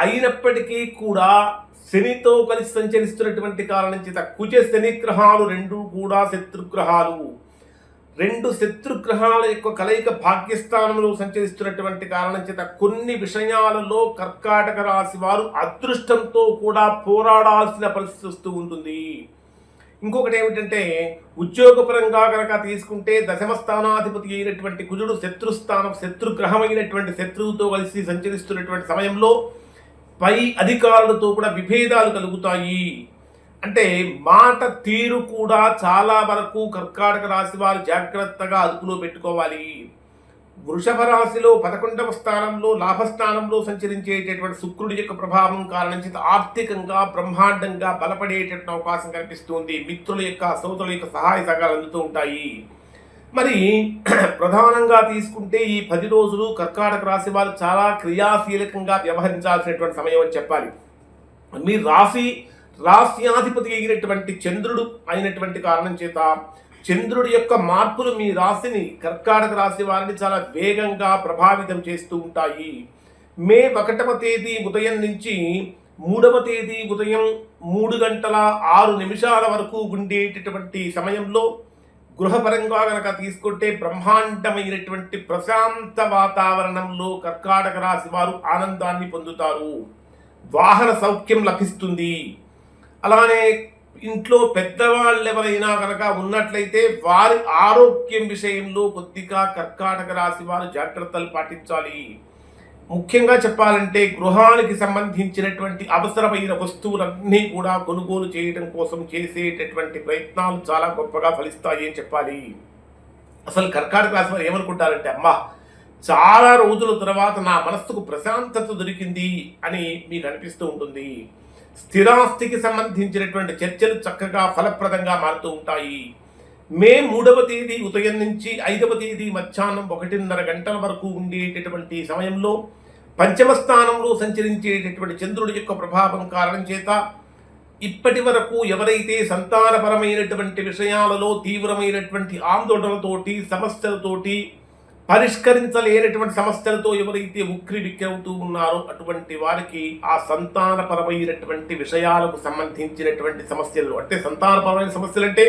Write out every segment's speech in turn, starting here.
అయినప్పటికీ కూడా శనితో కలిసి సంచరిస్తున్నటువంటి కారణం చేత కుజ శని గ్రహాలు రెండు కూడా శత్రుగ్రహాలు. రెండు శత్రుగ్రహాల యొక్క కలయిక భాగ్యస్థానంలో సంచరిస్తున్నటువంటి కారణం చేత కొన్ని విషయాలలో కర్కాటక రాశి వారు అదృష్టంతో కూడా పోరాడాల్సిన పరిస్థితి వస్తూ ఉంటుంది. ఇంకొకటి ఏమిటంటే ఉద్యోగపరంగా కనుక తీసుకుంటే దశమ స్థానాధిపతి అయినటువంటి కుజుడు శత్రుగ్రహమైనటువంటి శత్రువుతో కలిసి సంచరిస్తున్నటువంటి సమయంలో పై అధికారులతో కూడా విభేదాలు కలుగుతాయి. అంటే మాట తీరు కూడా చాలా వరకు కర్కాటక రాశి వారు జాగ్రత్తగా అదుపులో పెట్టుకోవాలి. వృషభ రాశిలో 11వ స్థానంలో లాభస్థానంలో సంచరించేటటువంటి శుక్రుడి యొక్క ప్రభావం కారణం చేత ఆర్థికంగా బ్రహ్మాండంగా బలపడేటటువంటి అవకాశం కనిపిస్తుంది. మిత్రుల యొక్క సోదరుల యొక్క సహాయ సహకారాలు అందుతూ ఉంటాయి. మరి ప్రధానంగా తీసుకుంటే ఈ 10 రోజులు కర్కాటక రాశి వారు చాలా క్రియాశీలకంగా వ్యవహరించాల్సినటువంటి సమయం అని చెప్పాలి. మీ రాశ్యాధిపతి అయినటువంటి చంద్రుడు అయినటువంటి కారణం చేత చంద్రుడి యొక్క మార్పులు మీ రాశిని కర్కాటక రాశి వారిని చాలా వేగంగా ప్రభావితం చేస్తూ ఉంటాయి. మే 1వ తేదీ ఉదయం నుంచి 3వ తేదీ ఉదయం 3:06 వరకు ఉండేటటువంటి సమయంలో గృహపరంగా కనుక తీసుకుంటే బ్రహ్మాండమైనటువంటి ప్రశాంత వాతావరణంలో కర్కాటక రాశి వారు ఆనందాన్ని పొందుతారు. వాహన సౌఖ్యం లభిస్తుంది. అలానే ఇంట్లో పెద్దవాళ్ళు ఎవరైనా కనుక ఉన్నట్లయితే వారి ఆరోగ్యం విషయంలో కొద్దిగా కర్కాటక రాశి వారు జాగ్రత్తలు పాటించాలి. ముఖ్యంగా చెప్పాలంటే గృహానికి సంబంధించినటువంటి అవసరమైన వస్తువులన్నీ కూడా కొనుగోలు చేయడం కోసం చేసేటటువంటి ప్రయత్నాలు చాలా గొప్పగా ఫలిస్తాయి అని చెప్పాలి. అసలు కర్కాటక రాశి వారు ఏమనుకుంటారంటే, అమ్మా చాలా రోజుల తర్వాత నా మనస్సుకు ప్రశాంతత దొరికింది అని మీకు అనిపిస్తూ ఉంటుంది. స్థిరాస్తికి సంబంధించినటువంటి చర్చలు చక్కగా ఫలప్రదంగా మారుతూ ఉంటాయి. మే 3వ తేదీ ఉదయం నుంచి 5వ తేదీ మధ్యాహ్నం 1:30 వరకు ఉండేటటువంటి సమయంలో పంచమ స్థానంలో సంచరించేటటువంటి చంద్రుడి యొక్క ప్రభావం కారణం చేత ఇప్పటి వరకు ఎవరైతే సంతానపరమైనటువంటి విషయాలలో తీవ్రమైనటువంటి ఆందోళనలతోటి సమస్యలతోటి పరిష్కరించలేనటువంటి సమస్యలతో ఎవరైతే ఉక్కిరిబిక్కిరవుతూ ఉన్నారో అటువంటి వారికి ఆ సంతానపరమైనటువంటి విషయాలకు సంబంధించినటువంటి సమస్యలు, అంటే సంతానపరమైన సమస్యలు అంటే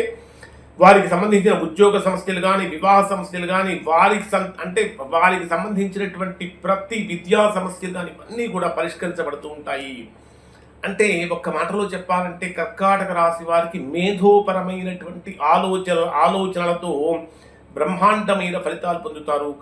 వారికి సంబంధించిన ఉద్యోగ సమస్యలు కానీ, వివాహ సమస్యలు కానీ, వారికి సంబంధించినటువంటి ప్రతి విద్యా సమస్యలు కానీ ఇవన్నీ కూడా పరిష్కరించబడుతూ ఉంటాయి. అంటే ఒక్క మాటలో చెప్పాలంటే కర్కాటక రాశి వారికి మేధోపరమైనటువంటి ఆలోచనలతో బ్రహ్మాండమైన ఫలితాలు పొందుతారు.